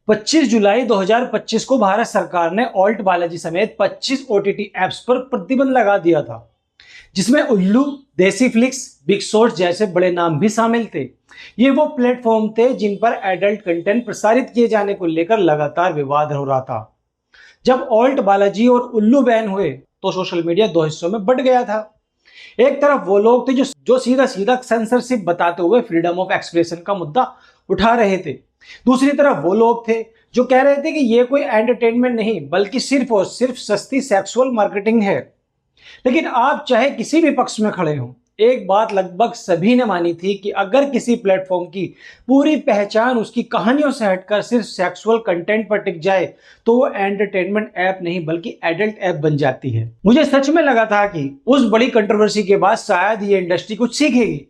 25 जुलाई 2025 को भारत सरकार ने ऑल्ट बालाजी समेत 25 ओटीटी ऐप्स पर प्रतिबंध लगा दिया था, जिसमें उल्लू, देसी फ्लिक्स, बिग शॉट्स जैसे बड़े नाम भी शामिल थे। ये वो प्लेटफॉर्म थे जिन पर एडल्ट कंटेंट प्रसारित किए जाने को लेकर लगातार विवाद हो रहा था। जब ऑल्ट बालाजी और उल्लू बैन हुए तो सोशल मीडिया दो हिस्सों में बंट गया था। एक तरफ वो लोग थे जो सीधा सीधा सेंसरशिप बताते हुए फ्रीडम ऑफ एक्सप्रेशन का मुद्दा उठा रहे थे। दूसरी तरफ वो लोग थे जो कह रहे थे कि ये कोई एंटरटेनमेंट नहीं बल्कि सिर्फ और सिर्फ सस्ती सेक्सुअल मार्केटिंग है। लेकिन आप चाहे किसी भी पक्ष में खड़े हों, एक बात लगभग सभी ने मानी थी कि अगर किसी प्लेटफॉर्म की पूरी पहचान उसकी कहानियों से हटकर सिर्फ सेक्सुअल कंटेंट पर टिक जाए तो वो एंटरटेनमेंट ऐप नहीं बल्कि एडल्ट ऐप बन जाती है। मुझे सच में लगा था कि उस बड़ी कंट्रोवर्सी के बाद शायद ये इंडस्ट्री कुछ सीखेगी।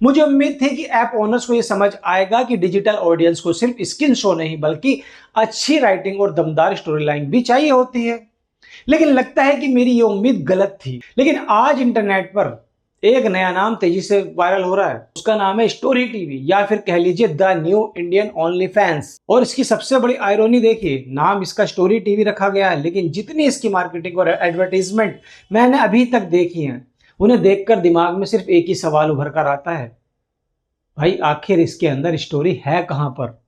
मुझे उम्मीद थी कि ऐप ओनर्स को यह समझ आएगा कि डिजिटल ऑडियंस को सिर्फ स्किन शो नहीं बल्कि अच्छी राइटिंग और दमदार स्टोरी लाइन भी चाहिए होती है। लेकिन लगता है कि मेरी ये उम्मीद गलत थी। लेकिन आज इंटरनेट पर एक नया नाम तेजी से वायरल हो रहा है। उसका नाम है स्टोरी टीवी, या फिर कह लीजिए the new Indian only fans. और इसकी सबसे बड़ी आयरनी देखिए, नाम इसका स्टोरी टीवी रखा गया है, लेकिन जितनी इसकी मार्केटिंग और एडवर्टीजमेंट मैंने अभी तक देखी है, उन्हें देखकर दिमाग में सिर्फ एक ही सवाल उभर कर आता है, भाई आखिर इसके अंदर स्टोरी है कहां पर।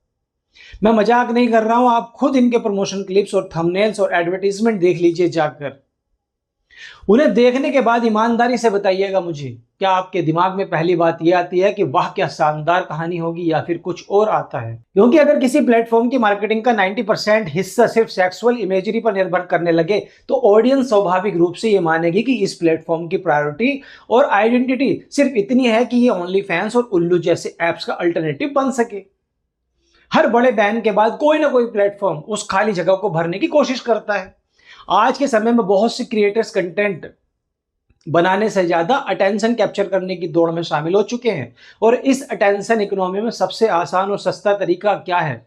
मैं मजाक नहीं कर रहा हूं, आप खुद इनके प्रमोशन क्लिप्स और थंबनेल्स और एडवर्टीजमेंट देख लीजिए जाकर। उन्हें देखने के बाद ईमानदारी से बताइएगा मुझे, क्या आपके दिमाग में पहली बात यह आती है कि वाह क्या शानदार कहानी होगी, या फिर कुछ और आता है। क्योंकि अगर किसी प्लेटफॉर्म की मार्केटिंग का 90% हिस्सा सिर्फ सेक्सुअल इमेजरी पर निर्भर करने लगे तो ऑडियंस स्वाभाविक रूप से ये मानेगी कि इस प्लेटफॉर्म की प्रायोरिटी और आइडेंटिटी सिर्फ इतनी है कि ये ओनली फैंस और उल्लू जैसे एप्स का अल्टरनेटिव बन सके। हर बड़े बैन के बाद कोई ना कोई प्लेटफॉर्म उस खाली जगह को भरने की कोशिश करता है। आज के समय में बहुत से क्रिएटर्स कंटेंट बनाने से ज्यादा अटेंशन कैप्चर करने की दौड़ में शामिल हो चुके हैं। और इस अटेंशन इकोनॉमी में सबसे आसान और सस्ता तरीका क्या है?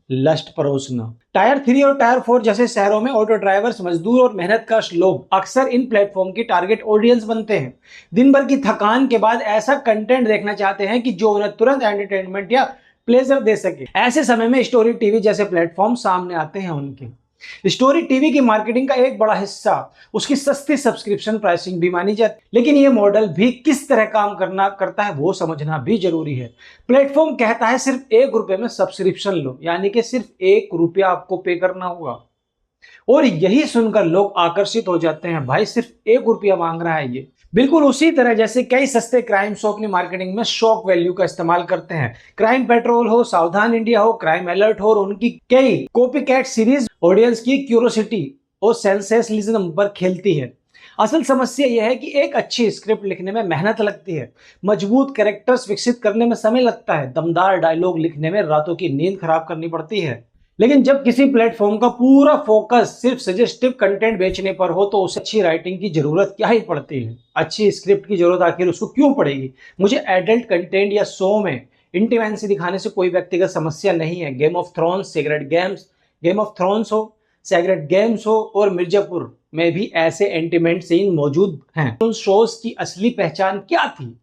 लस्ट परोसना। टायर 3 और टायर 4 जैसे शहरों में ऑटो ड्राइवर्स, मजदूर और मेहनतकश लोग अक्सर इन प्लेटफॉर्म की टारगेट ऑडियंस बनते हैं। दिन भर की थकान के बाद ऐसा कंटेंट देखना चाहते हैं कि जो उन्हें तुरंत एंटरटेनमेंट या प्लेजर दे सके। ऐसे समय में स्टोरी टीवी जैसे प्लेटफॉर्म सामने आते हैं। उनके स्टोरी टीवी की मार्केटिंग का एक बड़ा हिस्सा उसकी सस्ती सब्सक्रिप्शन प्राइसिंग भी मानी जाती है। लेकिन ये मॉडल भी किस तरह काम करता है वो समझना भी जरूरी है। प्लेटफॉर्म कहता है सिर्फ ₹1 में सब्सक्रिप्शन लो, यानी कि सिर्फ ₹1 आपको पे करना होगा। और यही सुनकर लोग आकर्षित हो जाते हैं, भाई सिर्फ ₹1 मांग रहा है ये। बिल्कुल उसी तरह जैसे कई सस्ते क्राइम शो अपनी मार्केटिंग में शॉक वैल्यू का इस्तेमाल करते हैं। क्राइम पेट्रोल हो, सावधान इंडिया हो, क्राइम अलर्ट हो, और उनकी कई कॉपी कैट सीरीज ऑडियंस की क्यूरोसिटी और सेंसेशनलिज्म पर खेलती है। असल समस्या यह है कि एक अच्छी स्क्रिप्ट लिखने में मेहनत लगती है, मजबूत कैरेक्टर्स विकसित करने में समय लगता है, दमदार डायलॉग लिखने में रातों की नींद खराब करनी पड़ती है। लेकिन जब किसी प्लेटफॉर्म का पूरा फोकस सिर्फ सजेस्टिव कंटेंट बेचने पर हो तो उसे अच्छी राइटिंग की जरूरत क्या ही पड़ती है? अच्छी स्क्रिप्ट की जरूरत आखिर उसको क्यों पड़ेगी? मुझे एडल्ट कंटेंट या शो में इंटीमेसी दिखाने से कोई व्यक्तिगत समस्या नहीं है। गेम ऑफ थ्रोन्स हो, सेक्रेट गेम्स हो और मिर्जापुर में भी ऐसे इंटीमेट सीन मौजूद हैं। उन शोज की असली पहचान क्या थी?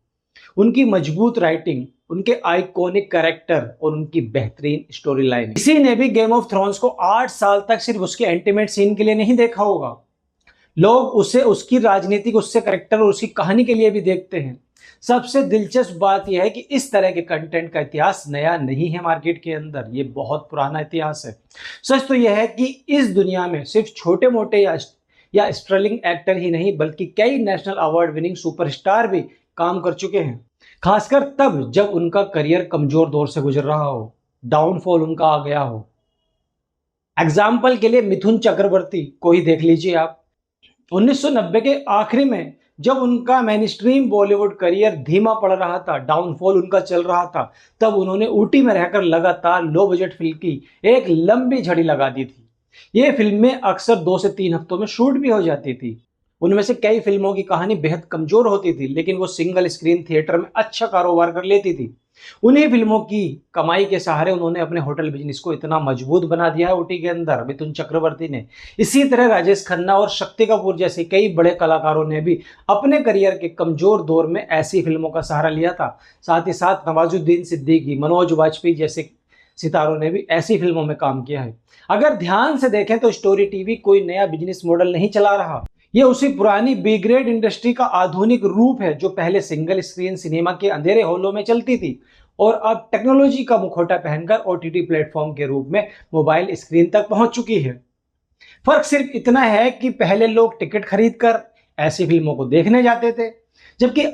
उनकी मजबूत राइटिंग, उनके आइकॉनिक कैरेक्टर और उनकी बेहतरीन स्टोरी लाइन। किसी ने भी गेम ऑफ थ्रोन्स को 8 साल तक सिर्फ उसके इंटीमेट सीन के लिए नहीं देखा होगा। लोग उसे उसकी राजनीतिक, उससे कैरेक्टर और उसकी कहानी के लिए भी देखते हैं। सबसे दिलचस्प बात यह है कि इस तरह के कंटेंट का इतिहास नया नहीं है मार्केट के अंदर, ये बहुत पुराना इतिहास है। सच तो यह है कि इस दुनिया में सिर्फ छोटे मोटे या स्ट्रगलिंग एक्टर ही नहीं बल्कि कई नेशनल अवार्ड विनिंग सुपरस्टार भी काम कर चुके हैं, खासकर तब जब उनका करियर कमजोर दौर से गुजर रहा हो, डाउनफॉल उनका आ गया हो। एग्जाम्पल के लिए मिथुन चक्रवर्ती को ही देख लीजिए आप। 1990 के आखिरी में जब उनका मेनस्ट्रीम बॉलीवुड करियर धीमा पड़ रहा था, डाउनफॉल उनका चल रहा था, तब उन्होंने ऊटी में रहकर लगातार लो बजट फिल्म की एक लंबी झड़ी लगा दी थी। ये फिल्में अक्सर 2 से 3 हफ्तों में शूट भी हो जाती थी। उनमें से कई फिल्मों की कहानी बेहद कमजोर होती थी, लेकिन वो सिंगल स्क्रीन थिएटर में अच्छा कारोबार कर लेती थी। उन्हीं फिल्मों की कमाई के सहारे उन्होंने अपने होटल बिजनेस को इतना मजबूत बना दिया है ऊटी के अंदर, मिथुन चक्रवर्ती ने। इसी तरह राजेश खन्ना और शक्ति कपूर जैसे कई बड़े कलाकारों ने भी अपने करियर के कमजोर दौर में ऐसी फिल्मों का सहारा लिया था। साथ ही साथ नवाजुद्दीन सिद्दीकी, मनोज वाजपेयी जैसे सितारों ने भी ऐसी फिल्मों में काम किया है। अगर ध्यान से देखें तो स्टोरी टीवी कोई नया बिजनेस मॉडल नहीं चला रहा, ये उसी पुरानी बी ग्रेड इंडस्ट्री का आधुनिक रूप है जो पहले सिंगल स्क्रीन सिनेमा के अंधेरे हॉलों में चलती थी और अब टेक्नोलॉजी का मुखौटा पहनकर ओटीटी प्लेटफॉर्म के रूप में मोबाइल स्क्रीन तक पहुंच चुकी है। फर्क सिर्फ इतना है कि पहले लोग टिकट खरीदकर ऐसी फिल्मों को देखने जाते थे, जबकि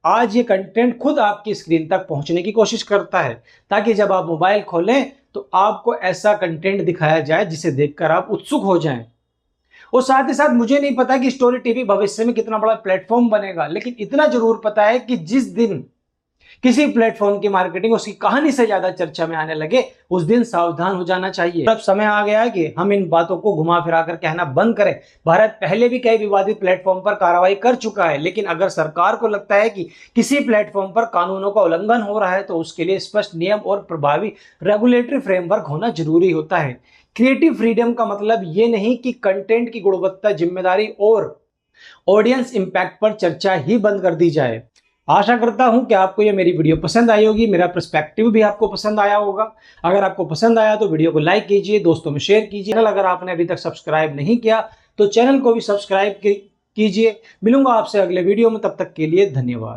आज ये कंटेंट खुद आपकी स्क्रीन तक पहुंचने की कोशिश करता है, ताकि जब आप मोबाइल खोलें तो आपको ऐसा कंटेंट दिखाया जाए जिसे देखकर आप उत्सुक हो जाएं। और साथ ही साथ मुझे नहीं पता कि स्टोरी टीवी भविष्य में कितना बड़ा प्लेटफॉर्म बनेगा, लेकिन इतना जरूर पता है कि जिस दिन किसी प्लेटफॉर्म की मार्केटिंग उसकी कहानी से ज्यादा चर्चा में आने लगे, उस दिन सावधान हो जाना चाहिए। अब समय आ गया है कि हम इन बातों को घुमा फिरा कर कहना बंद करें। भारत पहले भी कई विवादित प्लेटफॉर्म पर कार्रवाई कर चुका है, लेकिन अगर सरकार को लगता है कि किसी प्लेटफॉर्म पर कानूनों का उल्लंघन हो रहा है तो उसके लिए स्पष्ट नियम और प्रभावी रेगुलेटरी फ्रेमवर्क होना जरूरी होता है। क्रिएटिव फ्रीडम का मतलब ये नहीं कि कंटेंट की गुणवत्ता, जिम्मेदारी और ऑडियंस इंपैक्ट पर चर्चा ही बंद कर दी जाए। आशा करता हूं कि आपको ये मेरी वीडियो पसंद आई होगी, मेरा पर्सपेक्टिव भी आपको पसंद आया होगा। अगर आपको पसंद आया तो वीडियो को लाइक कीजिए, दोस्तों में शेयर कीजिए। अगर आपने अभी तक सब्सक्राइब नहीं किया तो चैनल को भी सब्सक्राइब कीजिए। मिलूंगा आपसे अगले वीडियो में, तब तक के लिए धन्यवाद।